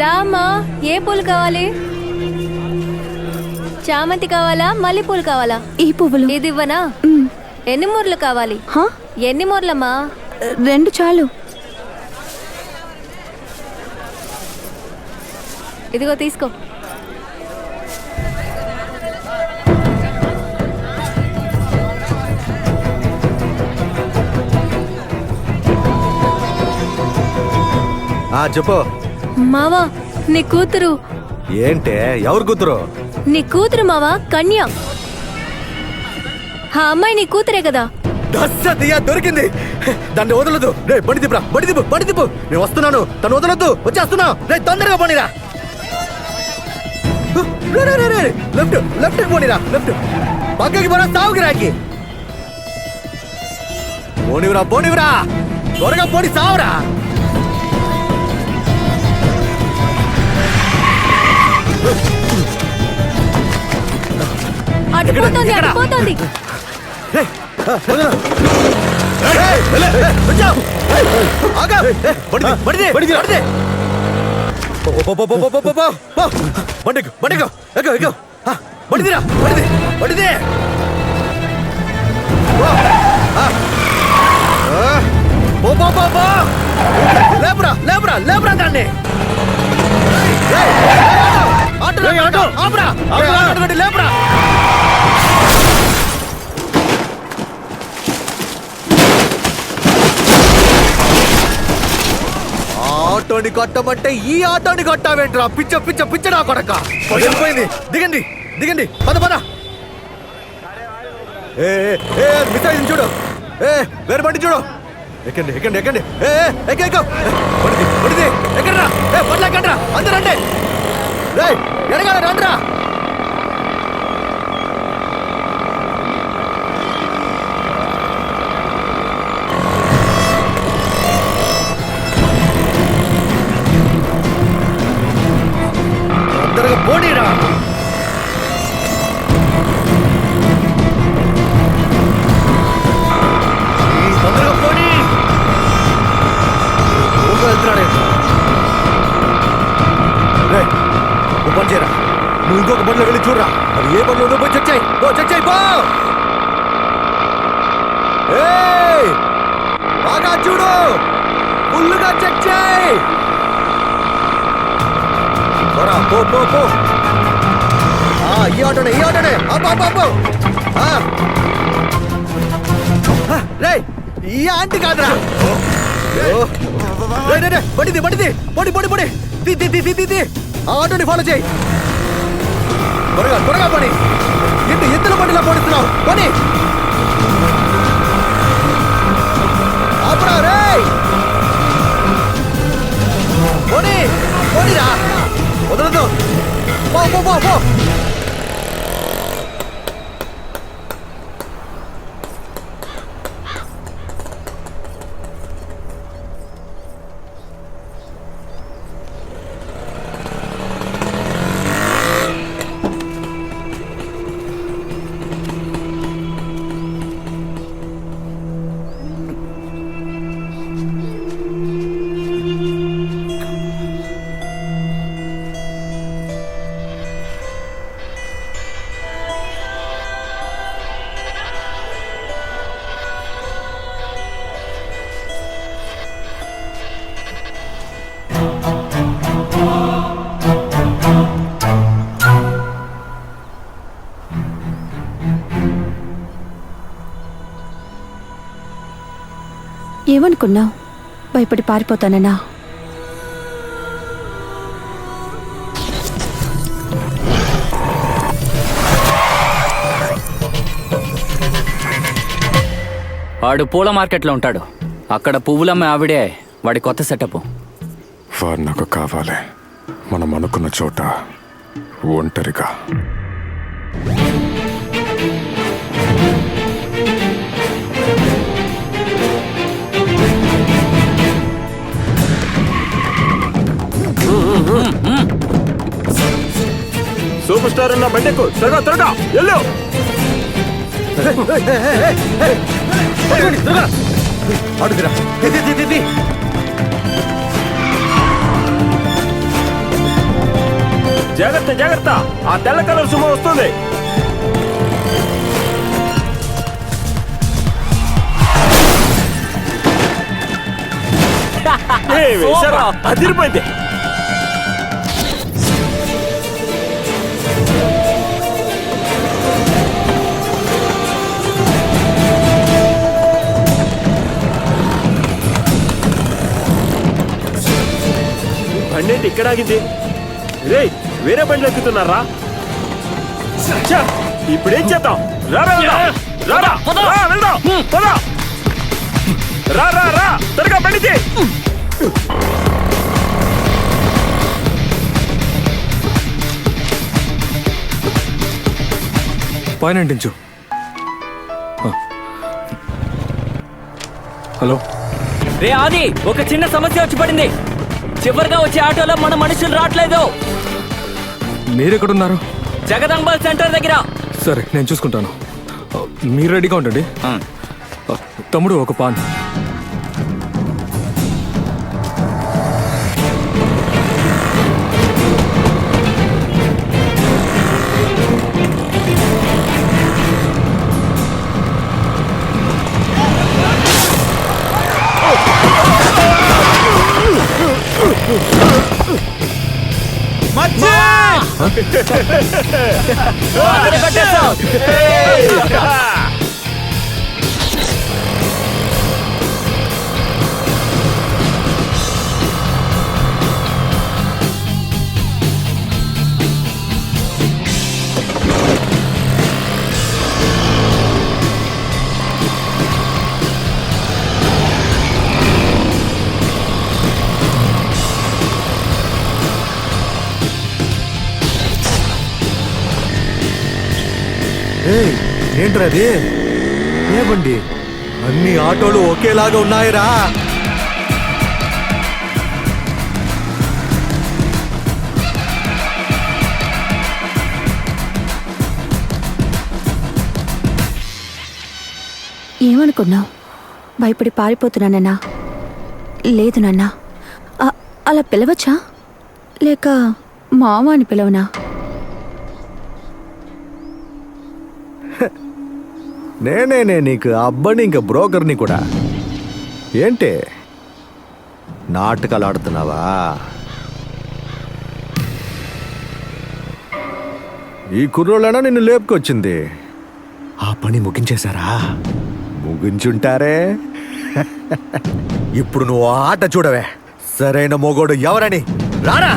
రామా, ఏ పూలు కావాలి? చామంతి కావాలా, మల్లెపూలు కావాలా? ఈ పువ్వులు. ఇది ఇవ్వనా? ఎన్ని మూరలు కావాలి? ఎన్ని మూరలమ్మా? 2 చాలు. ఇదిగో తీసుకో. చెప్పు మావా, నీ కూతురు. ఏంటే? ఎవరు కూతురు? నీ కూతురు మావా, కన్య. ఆ అమ్మాయి నీ కూతురే కదా? దొరికింది. దాన్ని వదలదు. రే బండి తిప్పురా, బండి తిప్పు, బండి తిప్పు. నేను వస్తున్నాను, తను వదలొద్దు. వచ్చేస్తున్నా. రే తొందరగా పోనీరా. లెఫ్ట్ లెఫ్ట్ పోనీరా, లెఫ్ట్. పక్కకి పోరా, సావుకి రాకి. పోనివరా, పోనివరా, త్వరగా పోని, సావురా. అటుపోతుంది, అటుపోతుంది. లేపురా, లేపురా, లేపురా దాన్ని. లేపురా. ఆటోని కొట్టమంటే ఈ ఆటోని కొట్టావేంట్రా? పిచ్చ పిచ్చ పిచ్చ నా కొడక. వెళ్ళిపోయింది. దిగండి, దిగండి, పద పద. మిస్ అయింది చూడు. వేరే బండి చూడు. ఎక్కండి, ఎక్కండి, ఎక్కండి. పడిది ఎక్కడరా? పట్ల ఎక్కండిరా, అందరూ రండి. ఎడగాల రండిరా. అందరూ పోనీరా. తొందరగా పోనీ. వెళ్తున్నాడే. నువ్వు పని చేయరా. నువ్వు ఇంకొక బండిలో వెళ్ళి చూడరా. అది ఏ బండిలో ఉందో పోయి చెక్ చేయి. చెక్ చేయి, పో. బాగా చూడు, ఫుల్లుగా చెక్ చేయి. పో పో పో. ఈ ఆటోనే, ఈ ఆటోనే. రే, ఈ ఆంటీ కాదురా. పడిది పడిది, పొడి పొడి పొడి. తీ ఆ ఆటోని ఫాలో చేయి. త్వరగా త్వరగా పని. ఎత్తుల బండిలా పడుతున్నావు. పని ఆపరా. రే పోనీ, పోనీరా, వదలదు. పో పో పో పో. ఏమనుకున్నావు? భయపడి పారిపోతానన్నా? వాడు పూల మార్కెట్లో ఉంటాడు. అక్కడ పువ్వులమ్మే ఆవిడే వాడి కొత్త సెటప్. వాడు నాకు కావాలి. మనం అనుకున్న చోట ఒంటరిగా. సూపర్ స్టార్ ఉన్న బండెక్కు, త్వరగా త్వరగా వెళ్ళు. అడుగురా జాగ్రత్త జాగ్రత్త, ఆ తెల్ల కలర్ సుమ వస్తుంది. వేసారా, అదిరిపోయింది. బండి ఏంటి ఇక్కడ ఆగింది? రే, వేరే బండ్లు ఎక్కుతున్నారా? ఛ, ఇప్పుడేం చేద్దాం? రారా వెళ్దాం. రారా రా, వెళ్దాం. పద. రా రా రా, త్వరగా బండికి. పైన అంటించు. హలో, రే ఆది, ఒక చిన్న సమస్య వచ్చి పడింది. చివరిగా వచ్చే ఆటోలో మన మనుషులు రావట్లేదు. మీరెక్కడున్నారు? జగదంబ సెంటర్ దగ్గర. సరే, నేను చూసుకుంటాను. మీరు రెడీగా ఉండండి. తమ్ముడు, ఒక పాన్. ఏంట్రా అది? ఏ బండి? అన్ని ఆటోలు ఒకేలాగా ఉన్నాయిరా. ఏమనుకున్నావు? భయపడి పారిపోతున్నానన్నా? లేదు నాన్నా. అలా పిలవచ్చా, లేక మామ అని పిలవనా? నేనే నీకు అబ్బని, ఇంకా బ్రోకర్ని కూడా. ఏంటి నాటకాలు ఆడుతున్నావా? ఈ కుర్రోళ్ళైనా నిన్ను లేపుకొచ్చింది. ఆ పని ముగించేశారా? ముగించుంటారే. ఇప్పుడు నువ్వు ఆట చూడవే. సరైన మొగోడు ఎవరని. రారా.